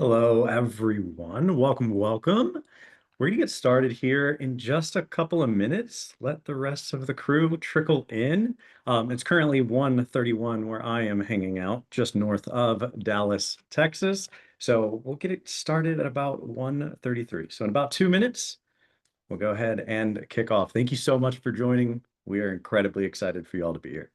Hello, everyone. Welcome. We're going to get started here in just a couple of minutes. Let the rest of the crew trickle in. It's currently 1:31 where I am hanging out, just north of Dallas, Texas. So we'll get it started at about 1:33. So in about 2 minutes, we'll go ahead and kick off. Thank you so much for joining. We are incredibly excited for you all to be here.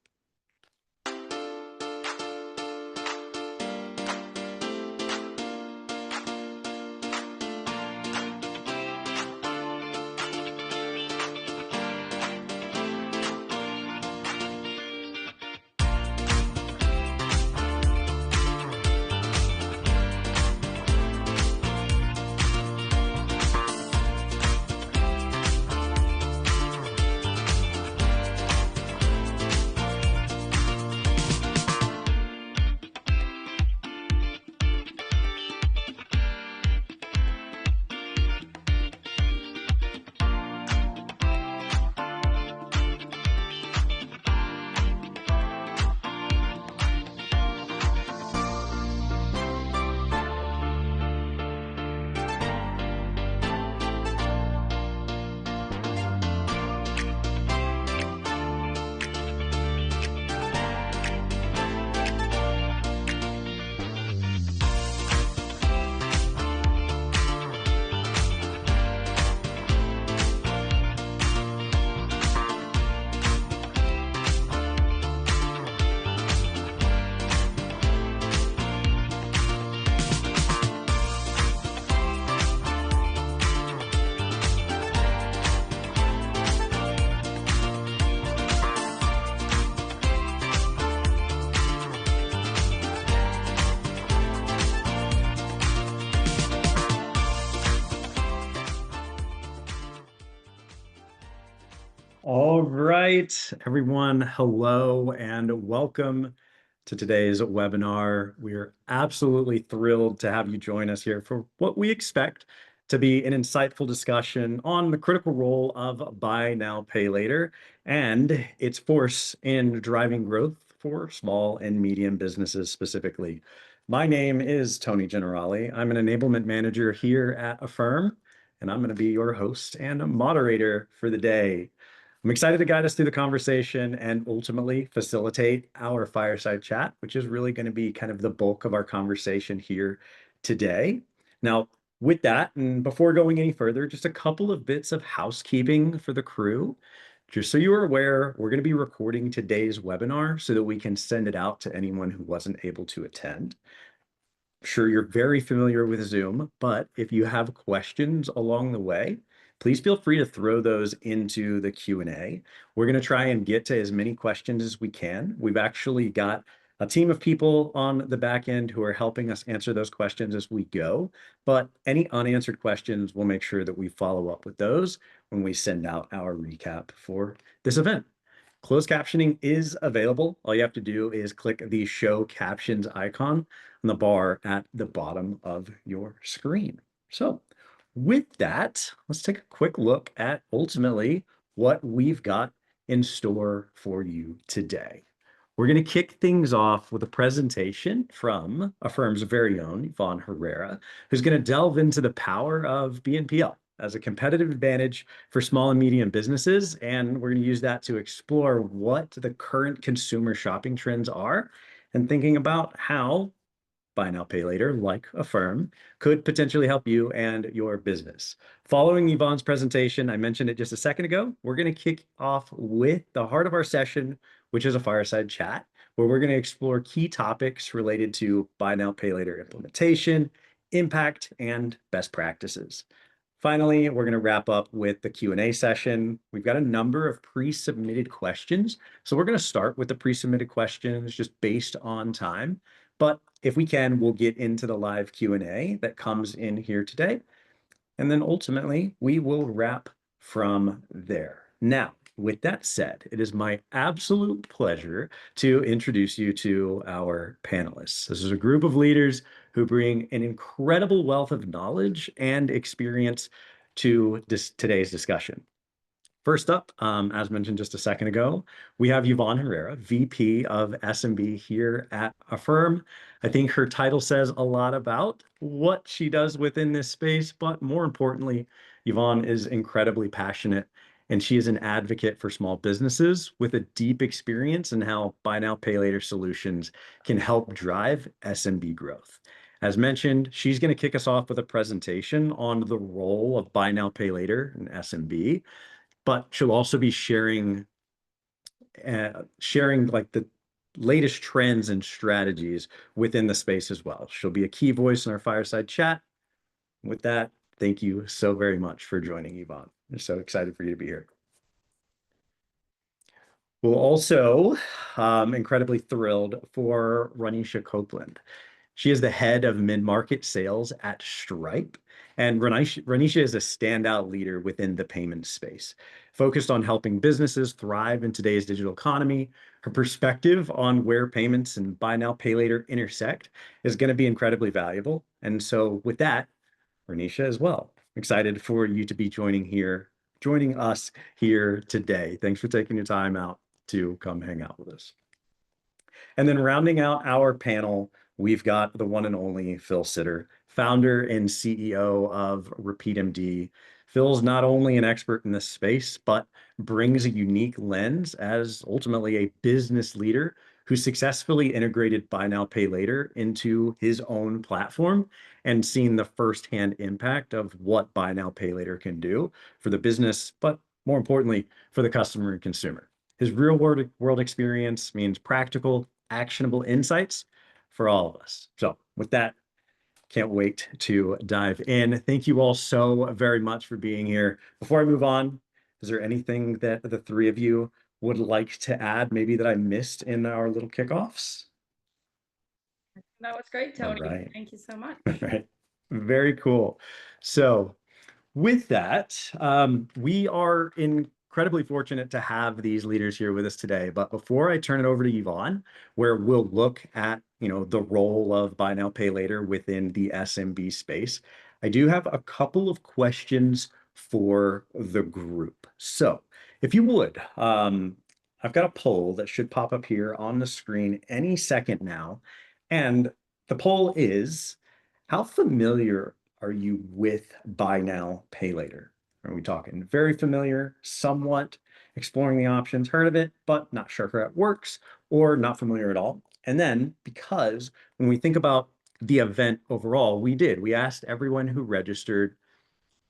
All right, everyone, hello and welcome to today's webinar. We are absolutely thrilled to have you join us here for what we expect to be an insightful discussion on the critical role of buy now, pay later and its force in driving growth for small and medium businesses specifically. My name is Tony Generali. I'm an enablement manager here at Affirm, and I'm going to be your host and a moderator for the day. I'm excited to guide us through the conversation and ultimately facilitate our fireside chat, which is really going to be kind of the bulk of our conversation here today. Now, with that, and before going any further, just a couple of bits of housekeeping for the crew. Just so you are aware, we're going to be recording today's webinar so that we can send it out to anyone who wasn't able to attend. Sure, you're very familiar with Zoom, but if you have questions along the way, please feel free to throw those into the Q&A. We're going to try and get to as many questions as we can. We've actually got a team of people on the back end who are helping us answer those questions as we go. But any unanswered questions, we'll make sure that we follow up with those when we send out our recap for this event. Closed captioning is available. All you have to do is click the show captions icon on the bar at the bottom of your screen. So with that, let's take a quick look at ultimately what we've got in store for you today. We're going to kick things off with a presentation from Affirm's very own Yvonne Herrera, who's going to delve into the power of BNPL as a competitive advantage for small and medium businesses. And we're going to use that to explore what the current consumer shopping trends are and thinking about how buy now, pay later, like Affirm, could potentially help you and your business. Following Yvonne's presentation, I mentioned it just a second ago, we're going to kick off with the heart of our session, which is a fireside chat, where we're going to explore key topics related to buy now, pay later implementation, impact, and best practices. Finally, we're going to wrap up with the Q&A session. We've got a number of pre-submitted questions. So we're going to start with the pre-submitted questions just based on time. But if we can, we'll get into the live Q&A that comes in here today. And then ultimately, we will wrap from there. Now, with that said, it is my absolute pleasure to introduce you to our panelists. This is a group of leaders who bring an incredible wealth of knowledge and experience to today's discussion. First up, as mentioned just a second ago, we have Yvonne Herrera, VP of SMB here at Affirm. I think her title says a lot about what she does within this space, but more importantly, Yvonne is incredibly passionate and she is an advocate for small businesses with a deep experience in how buy now, pay later solutions can help drive SMB growth. As mentioned, she's going to kick us off with a presentation on the role of buy now, pay later in SMB, but she'll also be sharing like the latest trends and strategies within the space as well. She'll be a key voice in our fireside chat. With that, thank you so very much for joining, Yvonne. We're so excited for you to be here. We're also incredibly thrilled for Roniesha Copeland. She is the head of mid-market sales at Stripe. And Roniesha is a standout leader within the payment space, focused on helping businesses thrive in today's digital economy. Her perspective on where payments and buy now, pay later intersect is going to be incredibly valuable. And so with that, Roniesha as well, excited for you to be joining us here today. Thanks for taking your time out to come hang out with us. And then rounding out our panel, we've got the one and only Phil Sitter, founder and CEO of RepeatMD. Phil's not only an expert in this space, but brings a unique lens as ultimately a business leader who successfully integrated buy now, pay later into his own platform and seen the firsthand impact of what buy now, pay later can do for the business, but more importantly, for the customer and consumer. His real world experience means practical, actionable insights for all of us. So with that, can't wait to dive in. Thank you all so very much for being here. Before I move on, is there anything that the three of you would like to add, maybe that I missed in our little kickoffs? That was great, Tony. All right. Thank you so much. All right. Very cool. So with that, we are incredibly fortunate to have these leaders here with us today. But before I turn it over to Yvonne, where we'll look at the role of buy now, pay later within the SMB space, I do have a couple of questions for the group. So if you would, I've got a poll that should pop up here on the screen any second now. And the poll is, how familiar are you with buy now, pay later? Are we talking very familiar, somewhat, exploring the options, heard of it, but not sure how it works, or not familiar at all? And then, because when we think about the event overall, we asked everyone who registered,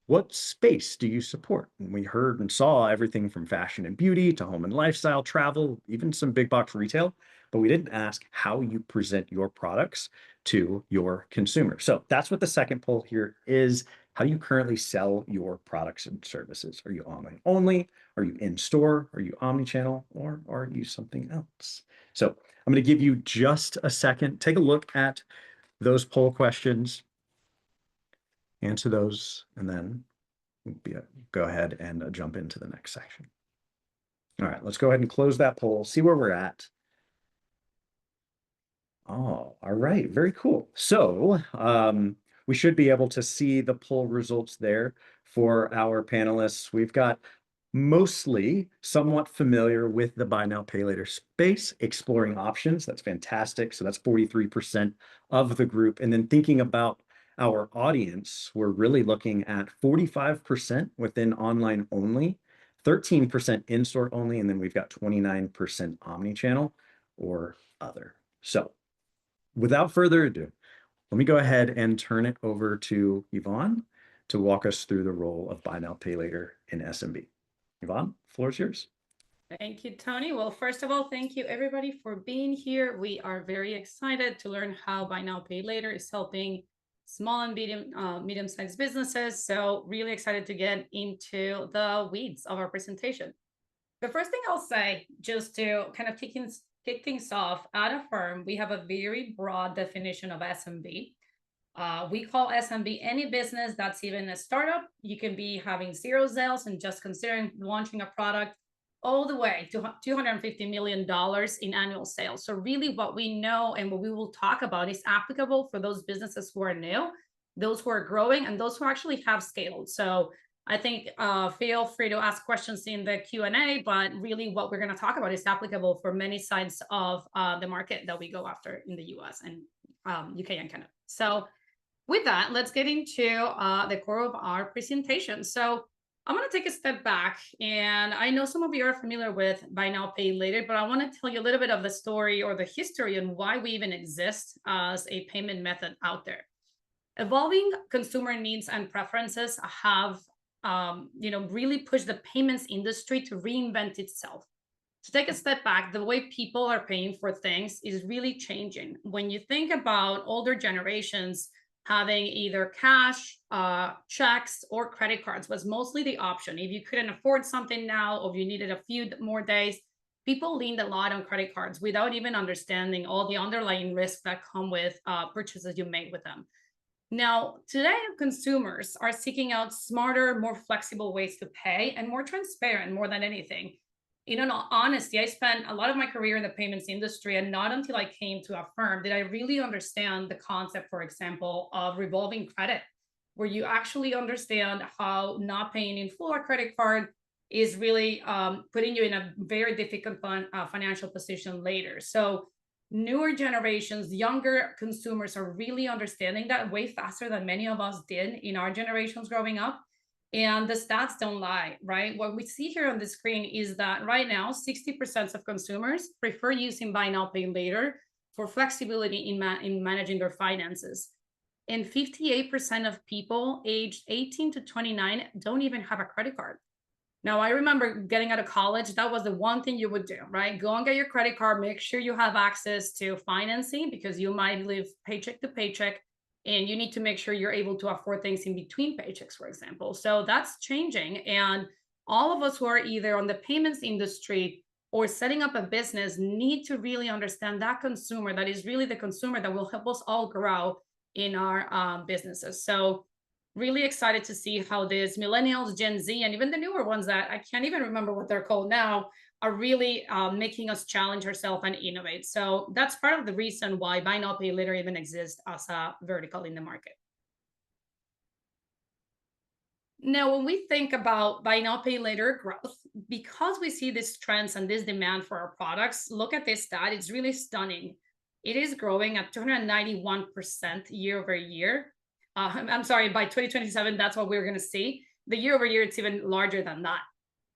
what space do you support? And we heard and saw everything from fashion and beauty to home and lifestyle, travel, even some big box retail, but we didn't ask how you present your products to your consumer. So that's what the second poll here is. How do you currently sell your products and services? Are you online only? Are you in store? Are you omnichannel? Or are you something else? So I'm going to give you just a second. Take a look at those poll questions, answer those, and then go ahead and jump into the next section. All right, let's go ahead and close that poll, see where we're at. Oh, all right, very cool. So we should be able to see the poll results there for our panelists. We've got mostly somewhat familiar with the buy now, pay later space, exploring options. That's fantastic. So that's 43% of the group. And then thinking about our audience, we're really looking at 45% within online only, 13% in-store only, and then we've got 29% omnichannel or other. So without further ado, let me go ahead and turn it over to Yvonne to walk us through the role of buy now, pay later in SMB. Yvonne, the floor is yours. Thank you, Tony. Well, first of all, thank you everybody for being here. We are very excited to learn how buy now, pay later is helping small and medium-sized businesses. So really excited to get into the weeds of our presentation. The first thing I'll say, just to kind of kick things off, at Affirm, we have a very broad definition of SMB. We call SMB any business that's even a startup. You can be having 0 sales and just considering launching a product, all the way to $250 million in annual sales. So really what we know and what we will talk about is applicable for those businesses who are new, those who are growing, and those who actually have scaled. So I think feel free to ask questions in the Q&A, but really what we're going to talk about is applicable for many sides of the market that we go after in the US and UK and Canada. So with that, let's get into the core of our presentation. So I'm going to take a step back, and I know some of you are familiar with buy now, pay later, but I want to tell you a little bit of the story or the history and why we even exist as a payment method out there. Evolving consumer needs and preferences have, really pushed the payments industry to reinvent itself. To take a step back, the way people are paying for things is really changing. When you think about older generations, having either cash, checks, or credit cards was mostly the option. If you couldn't afford something now, or if you needed a few more days, people leaned a lot on credit cards without even understanding all the underlying risks that come with purchases you made with them. Now, today, consumers are seeking out smarter, more flexible ways to pay and more transparent more than anything. In all honesty, I spent a lot of my career in the payments industry, and not until I came to Affirm did I really understand the concept, for example, of revolving credit, where you actually understand how not paying in full a credit card is really putting you in a very difficult financial position later. So newer generations, younger consumers are really understanding that way faster than many of us did in our generations growing up. And the stats don't lie, right? What we see here on the screen is that right now, 60% of consumers prefer using buy now, pay later for flexibility in managing their finances. And 58% of people aged 18 to 29 don't even have a credit card. Now, I remember getting out of college, that was the one thing you would do, right? Go and get your credit card, make sure you have access to financing because you might live paycheck to paycheck, and you need to make sure you're able to afford things in between paychecks, for example. So that's changing. And all of us who are either on the payments industry or setting up a business need to really understand that consumer, that is really the consumer that will help us all grow in our businesses. So really excited to see how these millennials, Gen Z, and even the newer ones that I can't even remember what they're called now are really making us challenge ourselves and innovate. So that's part of the reason why buy now, pay later even exists as a vertical in the market. Now, when we think about buy now, pay later growth, because we see these trends and this demand for our products, look at this stat, it's really stunning. It is growing at 291% year over year. I'm sorry, by 2027, that's what we're going to see. The year over year, it's even larger than that.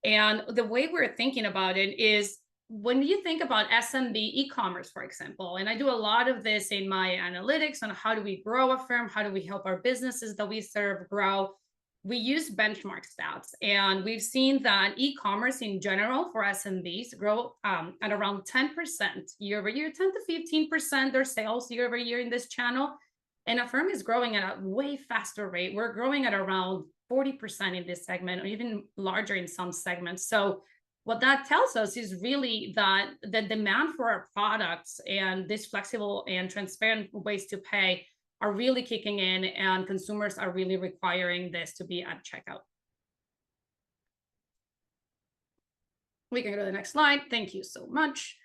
And the way we're thinking about it is when you think about SMB e-commerce, for example, and I do a lot of this in my analytics on how do we grow Affirm, how do we help our businesses that we serve grow, we use benchmark stats. And we've seen that e-commerce in general for SMBs grow at around 10% year over year, 10 to 15% their sales year over year in this channel. And Affirm is growing at a way faster rate. We're growing at around 40% in this segment, or even larger in some segments. So what that tells us is really that the demand for our products and these flexible and transparent ways to pay are really kicking in, and consumers are really requiring this to be at checkout. We can go to the next slide. Thank you so much.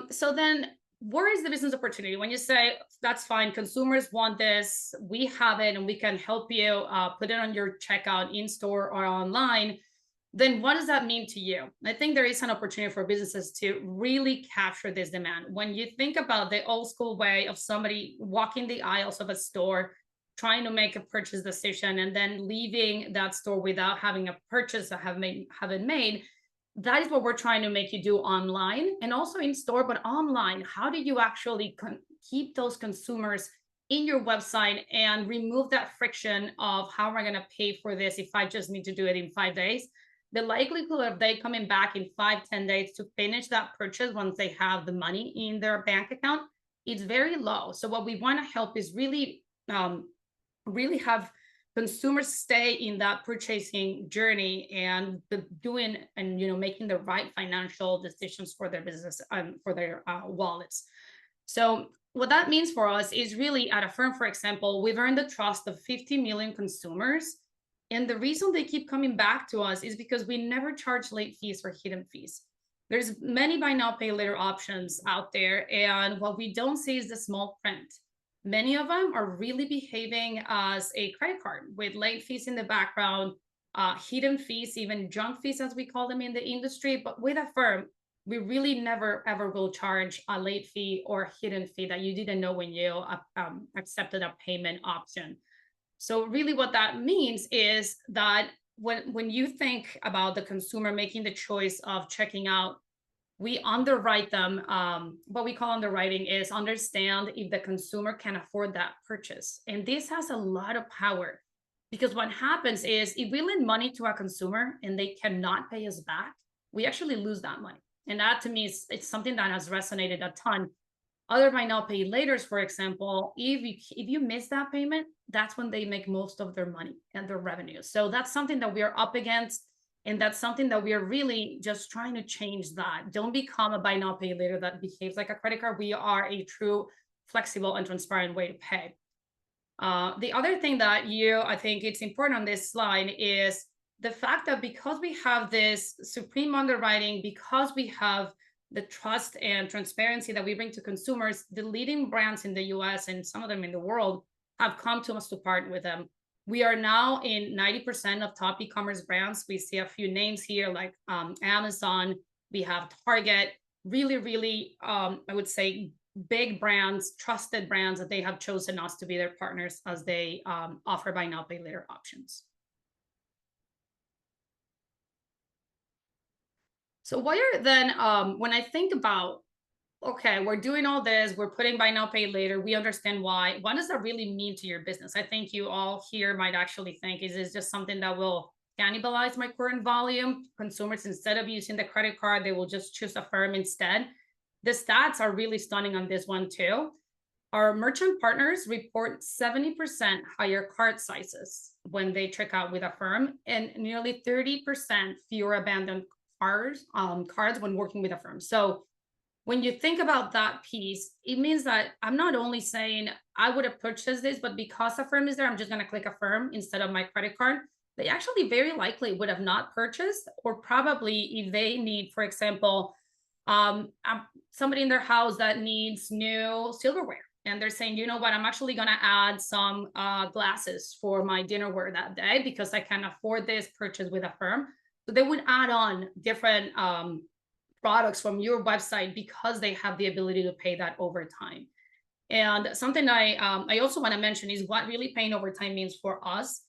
So then where is the business opportunity? When you say, that's fine, consumers want this, we have it, and we can help you put it on your checkout in store or online, then what does that mean to you? I think there is an opportunity for businesses to really capture this demand. When you think about the old school way of somebody walking the aisles of a store, trying to make a purchase decision, and then leaving that store without having a purchase that haven't made, that is what we're trying to make you do online and also in store, but online. How do you actually keep those consumers in your website and remove that friction of how am I going to pay for this if I just need to do it in 5 days? The likelihood of they coming back in 5-10 days to finish that purchase once they have the money in their bank account is very low. So what we want to help is really have consumers stay in that purchasing journey and doing and making the right financial decisions for their business and for their wallets. So what that means for us is really at Affirm, for example, we've earned the trust of 50 million consumers. And the reason they keep coming back to us is because we never charge late fees or hidden fees. There's many buy now, pay later options out there. And what we don't see is the small print. Many of them are really behaving as a credit card with late fees in the background, hidden fees, even junk fees, as we call them in the industry. But with Affirm, we really never ever will charge a late fee or hidden fee that you didn't know when you accepted a payment option. So really what that means is that when you think about the consumer making the choice of checking out, we underwrite them. What we call underwriting is understand if the consumer can afford that purchase. And this has a lot of power, because what happens is if we lend money to a consumer and they cannot pay us back, we actually lose that money. And that to me is it's something that has resonated a ton. Other buy now pay laters, for example, if you miss that payment, that's when they make most of their money and their revenue. So that's something that we are up against, and that's something that we are really just trying to change. That don't become a buy now pay later that behaves like a credit card. We are a true, flexible, and transparent way to pay. The other thing that I think it's important on this slide is the fact that because we have this supreme underwriting, because we have the trust and transparency that we bring to consumers, the leading brands in the US and some of them in the world have come to us to partner with them. We are now in 90% of top e-commerce brands. We see a few names here like Amazon, we have Target, really, really, I would say big brands, trusted brands that they have chosen us to be their partners as they offer buy now, pay later options. So what are then, when I think about, okay, we're doing all this, we're putting buy now, pay later, we understand why. What does that really mean to your business? I think you all here might actually think, is this just something that will cannibalize my current volume? Consumers, instead of using the credit card, they will just choose Affirm instead. The stats are really stunning on this one too. Our merchant partners report 70% higher cart sizes when they check out with Affirm, and nearly 30% fewer abandoned cards when working with Affirm. So when you think about that piece, it means that I'm not only saying I would have purchased this, but because Affirm is there, I'm just going to click Affirm instead of my credit card. They actually very likely would have not purchased, or probably if they need, for example, somebody in their house that needs new silverware, and they're saying, you know what, I'm actually going to add some glasses for my dinnerware that day because I can afford this purchase with Affirm. So they would add on different products from your website because they have the ability to pay that over time. And something I also want to mention is what really paying over time means for us.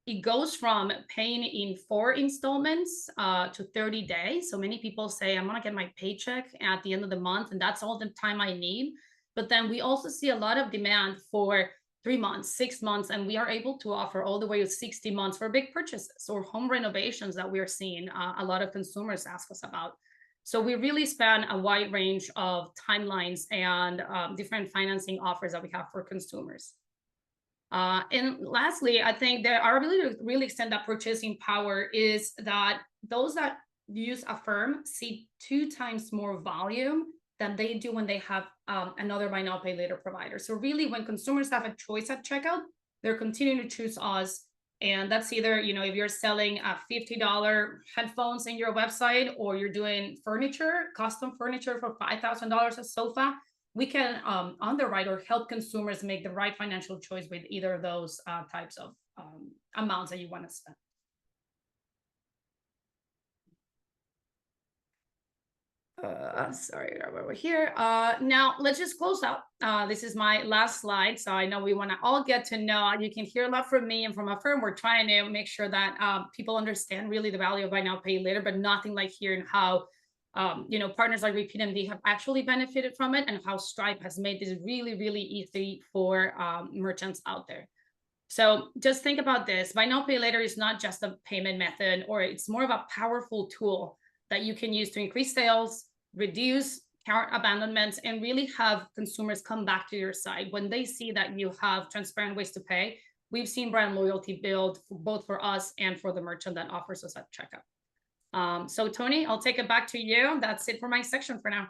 It goes from paying in 4 installments to 30 days. So many people say, I'm going to get my paycheck at the end of the month, and that's all the time I need. But then we also see a lot of demand for 3 months, 6 months, and we are able to offer all the way to 60 months for big purchases or home renovations that we're seeing a lot of consumers ask us about. So we really span a wide range of timelines and different financing offers that we have for consumers. And lastly, I think that our ability to really extend that purchasing power is that those that use Affirm see 2 times more volume than they do when they have another buy now, pay later provider. So really, when consumers have a choice at checkout, they're continuing to choose us. And that's either, you know, if you're selling a $50 headphones in your website, or you're doing furniture, custom furniture for $5,000 a sofa, we can underwrite or help consumers make the right financial choice with either of those types of amounts that you want to spend. Sorry, we're here. Now let's just close out. This is my last slide. So I know we want to all get to know, you can hear a lot from me and from Affirm. We're trying to make sure that people understand really the value of buy now, pay later, but nothing like hearing how you know, partners like RepeatMD have actually benefited from it, and how Stripe has made this really, really easy for merchants out there. So just think about this. Buy now, pay later is not just a payment method, or it's more of a powerful tool that you can use to increase sales, reduce cart abandonments, and really have consumers come back to your site when they see that you have transparent ways to pay. We've seen brand loyalty build both for us and for the merchant that offers us at checkout. So Tony, I'll take it back to you. That's it for my section for now.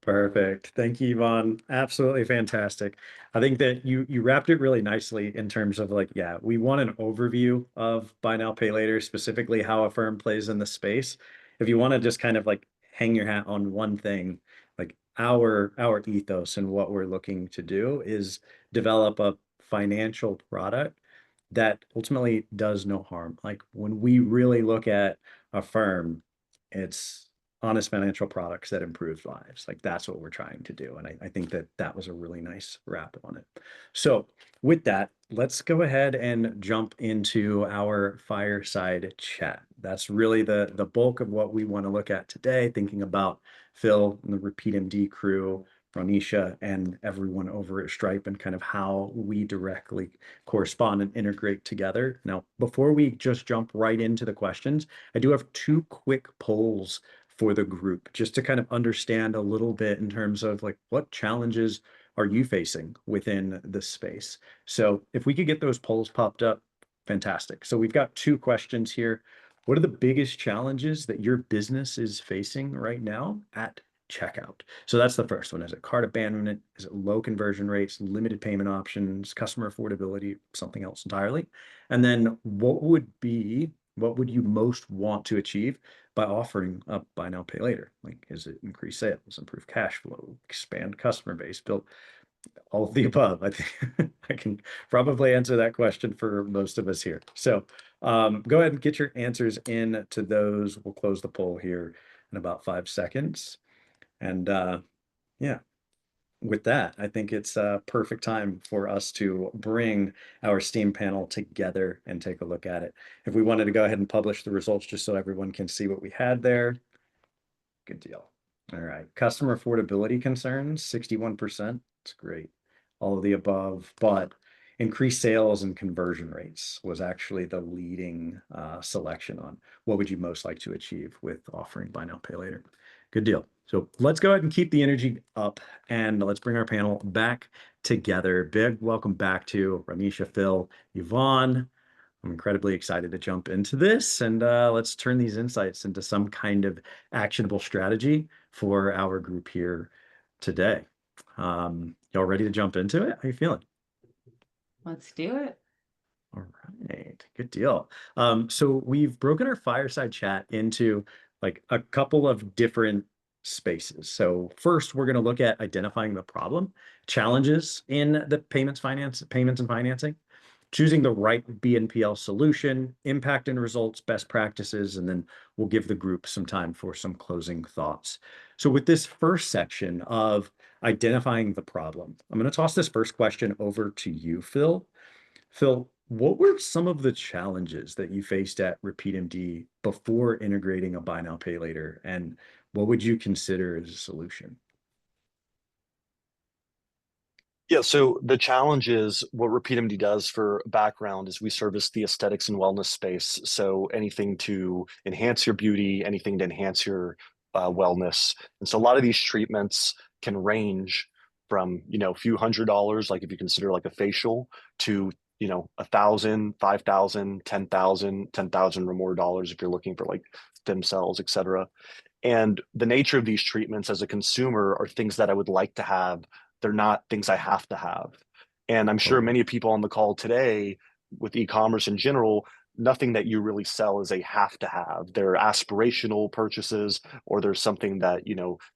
Perfect. Thank you, Yvonne. Absolutely fantastic. I think that you wrapped it really nicely in terms of like, yeah, we want an overview of buy now, pay later, specifically how Affirm plays in the space. If you want to just kind of like hang your hat on one thing, like our ethos and what we're looking to do is develop a financial product that ultimately does no harm. Like when we really look at Affirm, it's honest financial products that improve lives. Like that's what we're trying to do. And I think that that was a really nice wrap on it. So with that, let's go ahead and jump into our fireside chat. That's really the bulk of what we want to look at today, thinking about Phil and the RepeatMD crew, Roniesha, and everyone over at Stripe, and kind of how we directly correspond and integrate together. Now, before we just jump right into the questions, I do have two quick polls for the group just to kind of understand a little bit in terms of like what challenges are you facing within the space. So if we could get those polls popped up, fantastic. So we've got two questions here. What are the biggest challenges that your business is facing right now at checkout? So that's the first one. Is it cart abandonment? Is it low conversion rates, limited payment options, customer affordability, something else entirely? And then what would you most want to achieve by offering a buy now, pay later? Like, is it increase sales, improve cash flow, expand customer base, build all of the above? I think I can probably answer that question for most of us here. So go ahead and get your answers in to those. We'll close the poll here in about 5 seconds. And yeah, with that, I think it's a perfect time for us to bring our Steam panel together and take a look at it. If we wanted to go ahead and publish the results just so everyone can see what we had there, good deal. All right, customer affordability concerns, 61%. It's great. All of the above, but increased sales and conversion rates was actually the leading selection on what would you most like to achieve with offering buy now, pay later. Good deal. So let's go ahead and keep the energy up and let's bring our panel back together. Big welcome back to Roniesha, Phil, Yvonne. I'm incredibly excited to jump into this and let's turn these insights into some kind of actionable strategy for our group here today. Y'all ready to jump into it? How you feeling? Let's do it. All right, good deal. So we've broken our fireside chat into like a couple of different spaces. So first, we're going to look at identifying the problem, challenges in the payments and financing, choosing the right BNPL solution, impact and results, best practices, and then we'll give the group some time for some closing thoughts. So with this first section of identifying the problem, I'm going to toss this first question over to you, Phil. Phil, what were some of the challenges that you faced at RepeatMD before integrating a buy now, pay later, and what would you consider as a solution? Yeah, so the challenge is what RepeatMD does for background is we service the aesthetics and wellness space. So anything to enhance your beauty, anything to enhance your wellness. And so a lot of these treatments can range from, a few $100s, like if you consider like a facial, to, 1,000, 5,000, 10,000, 10,000 or more dollars if you're looking for like stem cells, et cetera. And the nature of these treatments as a consumer are things that I would like to have. They're not things I have to have. And I'm sure many people on the call today with e-commerce in general, nothing that you really sell is a have to have. They're aspirational purchases, or there's something that,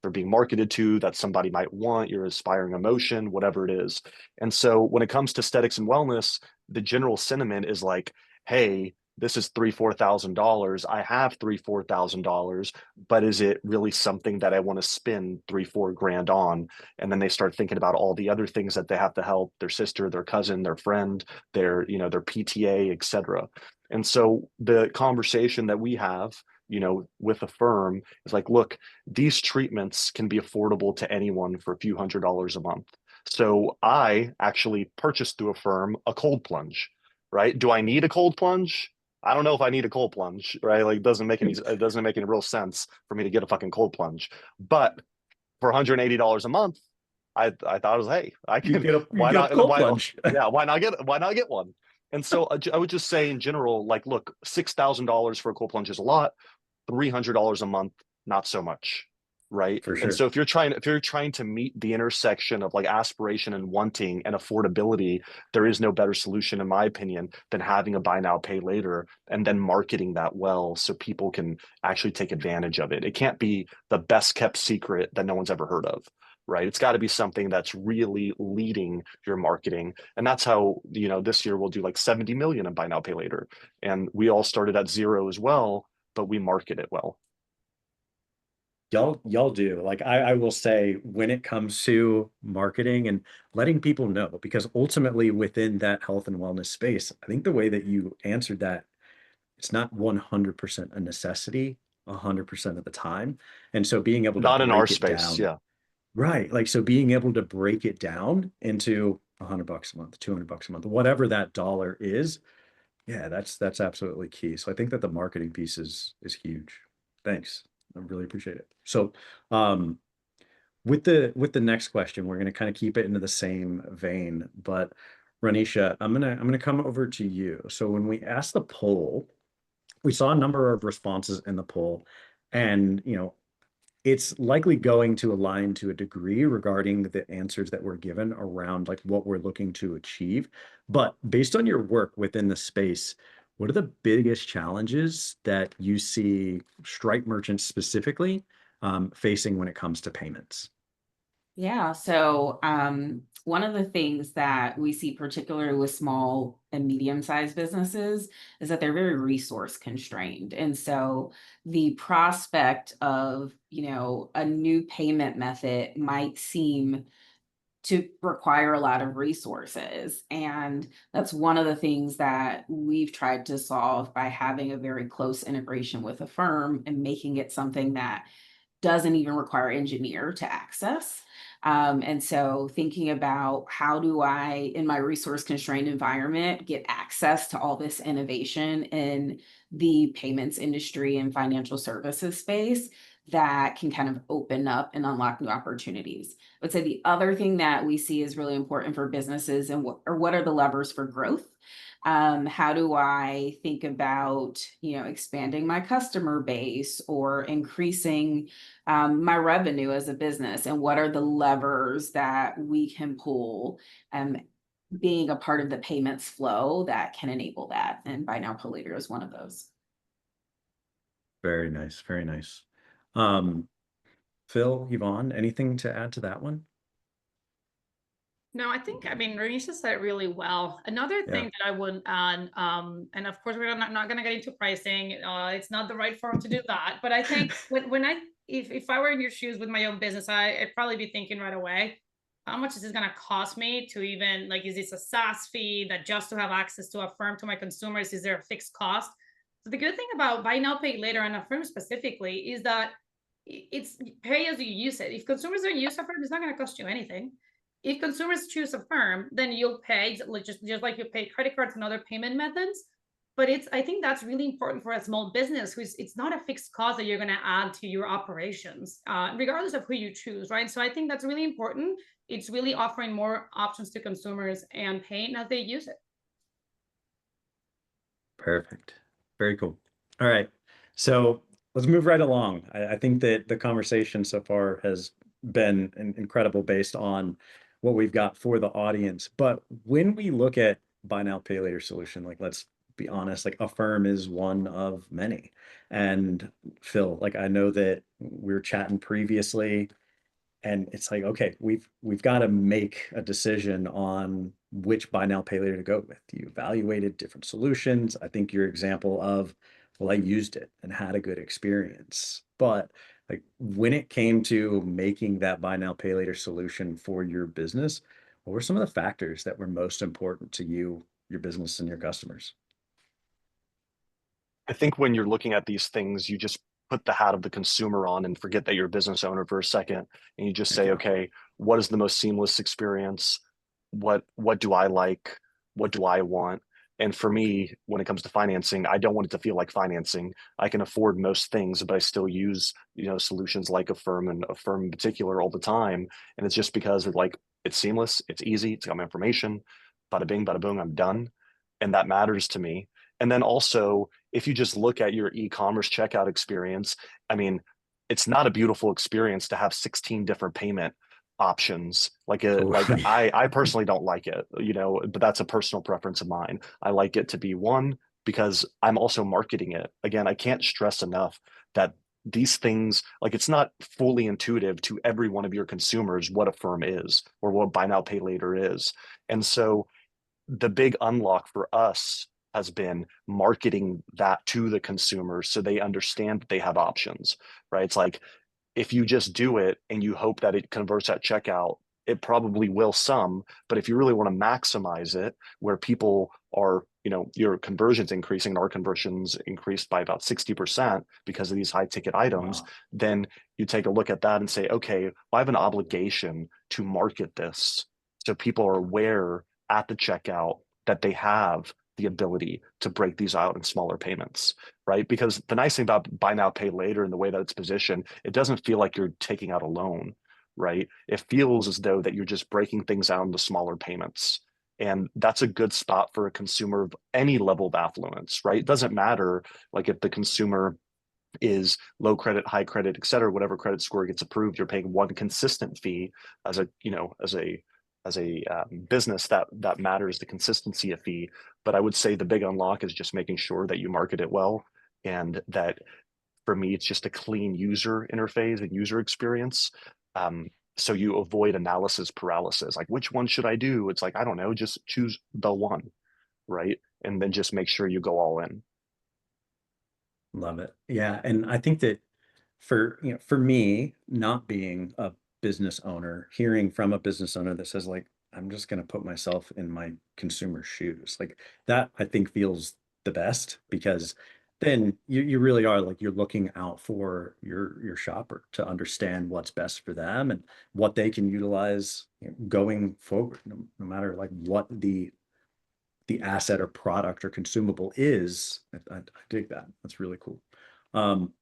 they're being marketed to that somebody might want, your aspiring emotion, whatever it is. And so when it comes to aesthetics and wellness, the general sentiment is like, hey, this is $3,000, $4,000. I have $3,000, $4,000, but is it really something that I want to spend $3,000, $4,000 on? And then they start thinking about all the other things that they have to help their sister, their cousin, their friend, their PTA, et cetera. And so the conversation that we have, with Affirm is like, look, these treatments can be affordable to anyone for a few $100s a month. So I actually purchased through Affirm a cold plunge, right? Do I need a cold plunge? I don't know if I need a cold plunge, right? Like it doesn't make any real sense for me to get a fucking cold plunge. But for $180 a month, I thought it was, hey, I can Why not cold plunge? Yeah, why not get one? And so I would just say in general, like, look, $6,000 for a cold plunge is a lot, $300 a month, not so much. Right. For sure. And so if you're trying to meet the intersection of like aspiration and wanting and affordability, there is no better solution, in my opinion, than having a buy now, pay later and then marketing that well so people can actually take advantage of it. It can't be the best kept secret that no one's ever heard of. right? It's got to be something that's really leading your marketing. And that's how, this year we'll do like 70 million in buy now, pay later. And we all started at zero as well, but we market it well. Y'all do. Like I will say when it comes to marketing and letting people know, because ultimately within that health and wellness space, I think the way that you answered that, it's not 100% a necessity 100% of the time. And so being able to Not in our break it space. down, Yeah. right? Like so being able to break it down into $100 a month, $200 a month, whatever that dollar is, yeah, that's absolutely key. So I think that the marketing piece is huge. Thanks. I really appreciate it. So, with the next question, we're going to kind of keep it into the same vein, but Roniesha, I'm gonna come over to you. So when we asked the poll, we saw a number of responses in the poll, and it's likely going to align to a degree regarding the answers that were given around like what we're looking to achieve. But based on your work within the space, what are the biggest challenges that you see Stripe merchants specifically facing when it comes to payments? Yeah, so one of the things that we see, particularly with small and medium-sized businesses, is that they're very resource constrained. And so the prospect of, a new payment method might seem to require a lot of resources. And that's one of the things that we've tried to solve by having a very close integration with Affirm and making it something that doesn't even require engineer to access. And so thinking about how do I, in my resource constrained environment, get access to all this innovation in the payments industry and financial services space that can kind of open up and unlock new opportunities. I would say the other thing that we see is really important for businesses and what are the levers for growth? How do I think about, expanding my customer base or increasing my revenue as a business? And what are the levers that we can pull, being a part of the payments flow that can enable that? And buy now, pay later is one of those. Very nice, very nice. Um, Phil, Yvonne, anything to add to that one? No, I mean, Roniesha said it really well. Another Yeah. thing that I would add, and of course, we're not going to get into pricing. It's not the right forum to do that. But I think if I were in your shoes with my own business, I'd probably be thinking right away, how much is this going to cost me to even like, is this a SaaS fee that just to have access to Affirm to my consumers? Is there a fixed cost? So the good thing about buy now, pay later and Affirm specifically is that it's pay as you use it. If consumers don't use Affirm, it's not going to cost you anything. If consumers choose Affirm, then you'll pay just like you pay credit cards and other payment methods. But I think that's really important for a small business who's it's not a fixed cost that you're going to add to your operations, regardless of who you choose, right? So I think that's really important. It's really offering more options to consumers and paying as they use it. Perfect. Very cool. All right. So let's move right along. I think that the conversation so far has been incredible based on what we've got for the audience. But when we look at buy now, pay later solution, like let's be honest, like Affirm is one of many. And Phil, like I know that we were chatting previously, and it's like, okay, we've got to make a decision on which buy now, pay later to go with. You evaluated different solutions. I think your example of, well, I used it and had a good experience. But like when it came to making that buy now, pay later solution for your business, what were some of the factors that were most important to you, your business, and your customers? I think when you're looking at these things, you just put the hat of the consumer on and forget that you're a business owner for a second. And you just Thank say, you. okay, what is the most seamless experience? What do I like? What do I want? And for me, when it comes to financing, I don't want it to feel like financing. I can afford most things, but I still use, solutions like Affirm and Affirm in particular all the time. And it's just because it's seamless, it's easy, it's got my information, bada bing, bada boom, I'm done. And that matters to me. And then also, if you just look at your e-commerce checkout experience, I mean, it's not a beautiful experience to have 16 different payment options. Totally. I personally don't like it, but that's a personal preference of mine. I like it to be one because I'm also marketing it. Again, I can't stress enough that these things, like it's not fully intuitive to every one of your consumers what Affirm is or what buy now, pay later is. And so the big unlock for us has been marketing that to the consumers so they understand that they have options, right? It's like if you just do it and you hope that it converts at checkout, it probably will some. But if you really want to maximize it, where people are, your conversions increasing, and our conversions increased by about 60% because of these high ticket items, Wow. then you take a look at that and say, okay, well, I have an obligation to market this so people are aware at the checkout that they have the ability to break these out in smaller payments, right? Because the nice thing about buy now, pay later and the way that it's positioned, it doesn't feel like you're taking out a loan, right? It feels as though that you're just breaking things out into smaller payments. And that's a good spot for a consumer of any level of affluence, right? It doesn't matter like if the consumer is low credit, high credit, et cetera, whatever credit score gets approved, you're paying one consistent fee as a, business that matters the consistency of fee. But I would say the big unlock is just making sure that you market it well, and that for me it's just a clean user interface and user experience. So you avoid analysis paralysis, like which one should I do? It's like, I don't know, just choose the one, right? And then just make sure you go all in. Love it. Yeah. And I think that for me, not being a business owner, hearing from a business owner that says like, I'm just going to put myself in my consumer shoes, like that, I think feels the best, because then you really are like, you're looking out for your shopper to understand what's best for them and what they can utilize, going forward, no matter like what the asset or product or consumable is. I dig that. That's really cool.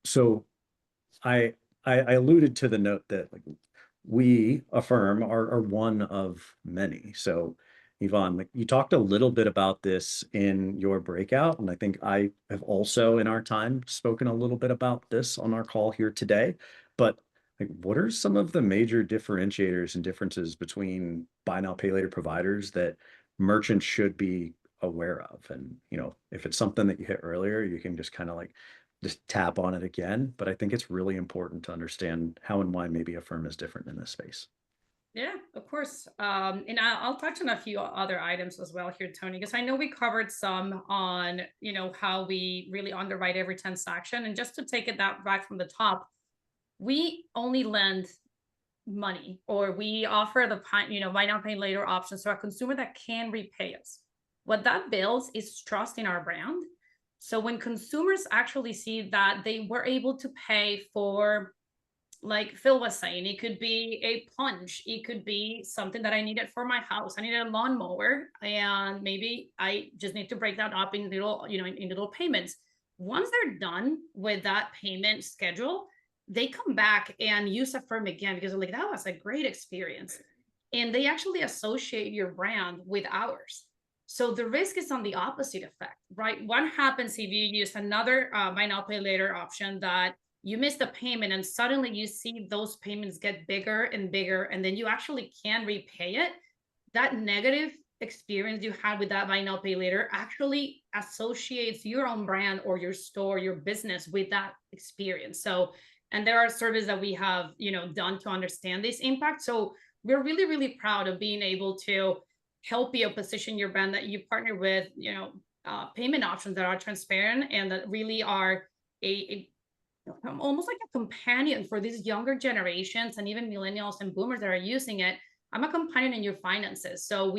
So I alluded to the note that like we Affirm are one of many. So Yvonne, like you talked a little bit about this in your breakout, and I think I have also in our time spoken a little bit about this on our call here today. But like, what are some of the major differentiators and differences between buy now, pay later providers that merchants should be aware of? And if it's something that you hit earlier, you can just kind of like just tap on it again. But I think it's really important to understand how and why maybe Affirm is different in this space. Yeah, of course. And I'll touch on a few other items as well here, Tony, because I know we covered some on, how we really underwrite every transaction. And just to take it that back from the top, we only lend money, or we offer the buy now, pay later option, so a consumer that can repay us. What that builds is trust in our brand. So when consumers actually see that they were able to pay for, like Phil was saying, it could be a plunge, it could be something that I needed for my house, I needed a lawnmower, and maybe I just need to break that up in little, in little payments. Once they're done with that payment schedule, they come back and use Affirm again because they're like, that was a great experience. And they actually associate your brand with ours. So the risk is on the opposite effect, right? What happens if you use another buy now, pay later option that you miss the payment and suddenly you see those payments get bigger and bigger, and then you actually can repay it? That negative experience you had with that buy now, pay later actually associates your own brand or your store, your business with that experience. So, and there are surveys that we have, done to understand this impact. So we're really, really proud of being able to help you position your brand, that you partner with, payment options that are transparent and that really are a almost like a companion for these younger generations and even millennials and boomers that are using it. I'm a companion in your finances. So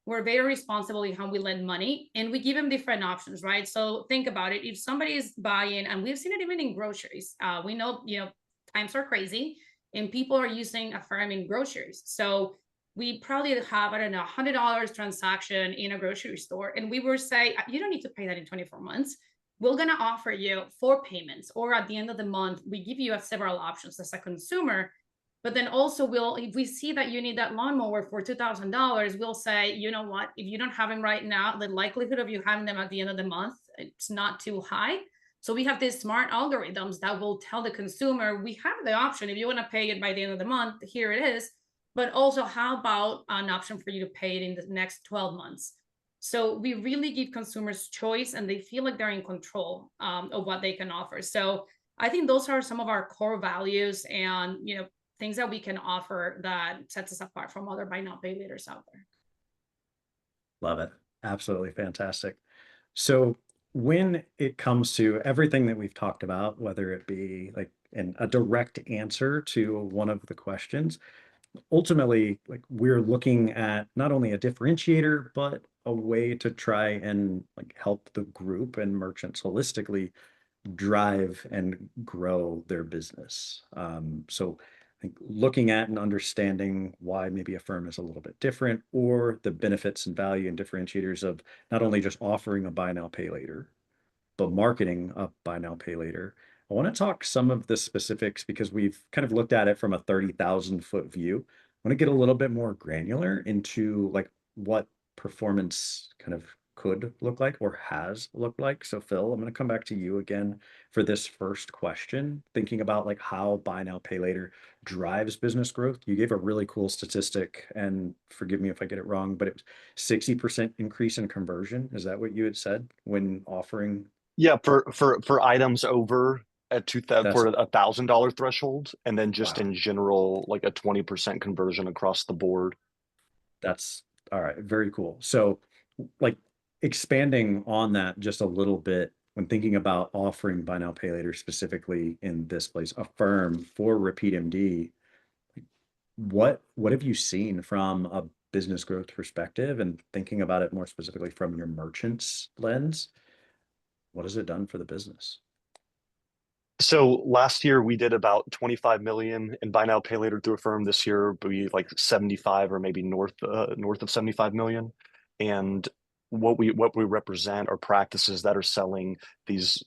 we're very responsible in how we lend money, and we give them different options, right? So think about it. If somebody is buying, and we've seen it even in groceries, we know, times are crazy and people are using Affirm in groceries. So we probably have, I don't know, $100 transaction in a grocery store. And we will say, you don't need to pay that in 24 months. We're going to offer you 4 payments, or at the end of the month, we give you several options as a consumer. But then also if we see that you need that lawnmower for $2,000, we'll say, you know what, if you don't have them right now, the likelihood of you having them at the end of the month, it's not too high. So we have these smart algorithms that will tell the consumer, we have the option. If you want to pay it by the end of the month, here it is. But also, how about an option for you to pay it in the next 12 months? So we really give consumers choice, and they feel like they're in control of what they can offer. So I think those are some of our core values and, things that we can offer that sets us apart from other buy now, pay laters out there. Love it. Absolutely fantastic. So when it comes to everything that we've talked about, whether it be like a direct answer to one of the questions, ultimately, like we're looking at not only a differentiator, but a way to try and like help the group and merchants holistically drive and grow their business. So I think looking at and understanding why maybe a firm is a little bit different, or the benefits and value and differentiators of not only just offering a buy now, pay later, but marketing a buy now, pay later. I want to talk some of the specifics because we've kind of looked at it from a 30,000-foot view. I want to get a little bit more granular into like what performance kind of could look like or has looked like. So Phil, I'm going to come back to you again for this first question, thinking about like how buy now, pay later drives business growth. You gave a really cool statistic, and forgive me if I get it wrong, but it was 60% increase in conversion. Is that what you had said when offering? Yeah, for items over at That's for $1,000 threshold, and then just wow. in general, like a 20% conversion across the board. That's all right. Very cool. So, like expanding on that just a little bit when thinking about offering buy now, pay later specifically in this place, Affirm for RepeatMD, what have you seen from a business growth perspective and thinking about it more specifically from your merchant's lens? What has it done for the business? So last year we did about 25 million in buy now pay later through Affirm. This year we like 75 or maybe north of 75 million. And what we represent are practices that are selling these,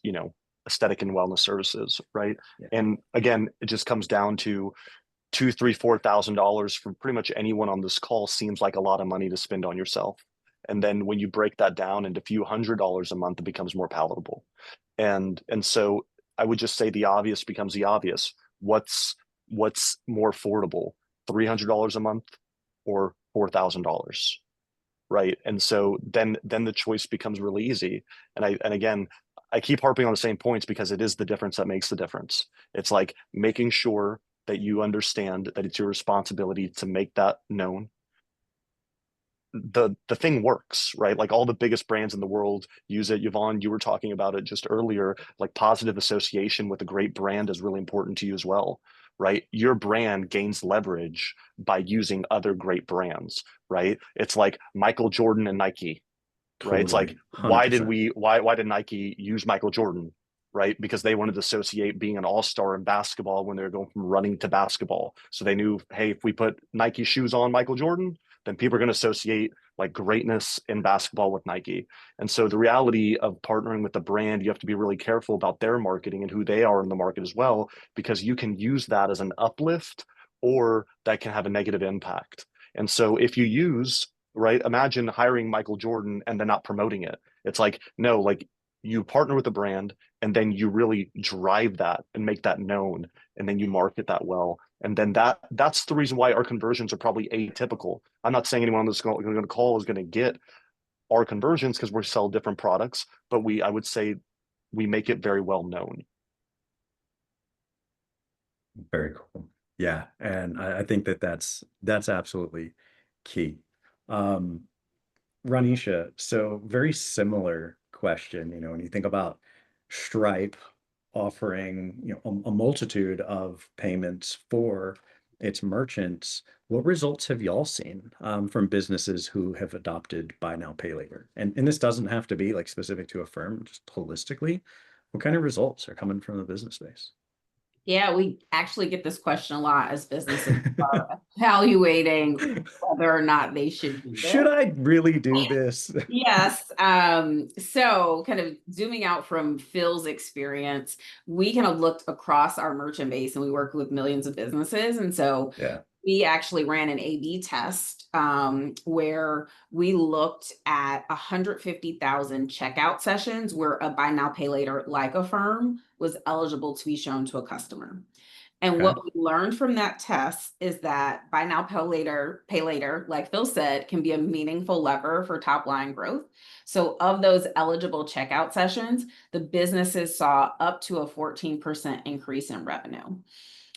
aesthetic and wellness services, right? Yeah. And again, it just comes down to two, three, $4,000 for pretty much anyone on this call seems like a lot of money to spend on yourself. And then when you break that down into a few $100s a month, it becomes more palatable. And so I would just say the obvious becomes the obvious. What's more affordable, $300 a month or $4,000, right? And so then the choice becomes really easy. And again, I keep harping on the same points because it is the difference that makes the difference. It's like making sure that you understand that it's your responsibility to make that known. The thing works, right? Like all the biggest brands in the world use it. Yvonne, you were talking about it just earlier. Like positive association with a great brand is really important to you as well, right? Your brand gains leverage by using other great brands, right? It's like Michael Jordan and Nike, right? It's like Totally. 100%. why did Nike use Michael Jordan? Right? Because they wanted to associate being an all-star in basketball when they were going from running to basketball. So they knew, hey, if we put Nike shoes on Michael Jordan, then people are going to associate like greatness in basketball with Nike. And so the reality of partnering with the brand, you have to be really careful about their marketing and who they are in the market as well, because you can use that as an uplift or that can have a negative impact. And so if you use, right, imagine hiring Michael Jordan and then not promoting it. It's like, no, like you partner with the brand and then you really drive that and make that known and then you market that well, and then that's the reason why our conversions are probably atypical. I'm not saying anyone that's going to call is going to get our conversions because we sell different products, but I would say we make it very well known. Very cool. Yeah, and I think that's absolutely key. Um, Roniesha, so very similar question, when you think about Stripe offering, a multitude of payments for its merchants, what results have y'all seen from businesses who have adopted buy now, pay later? And this doesn't have to be like specific to a firm, just holistically. What kind of results are coming from the business space? Yeah, we actually get this question a lot as businesses are evaluating whether or not they should do Should this. I really do this? Yes. So kind of zooming out from Phil's experience, we kind of looked across our merchant base and we work with millions of businesses. And so Yeah. we actually ran an A/B test where we looked at 150,000 checkout sessions where a buy now, pay later like Affirm was eligible to be shown to a customer. And Okay. what we learned from that test is that buy now, pay later, like Phil said, can be a meaningful lever for top line growth. So of those eligible checkout sessions, the businesses saw up to a 14% increase in revenue.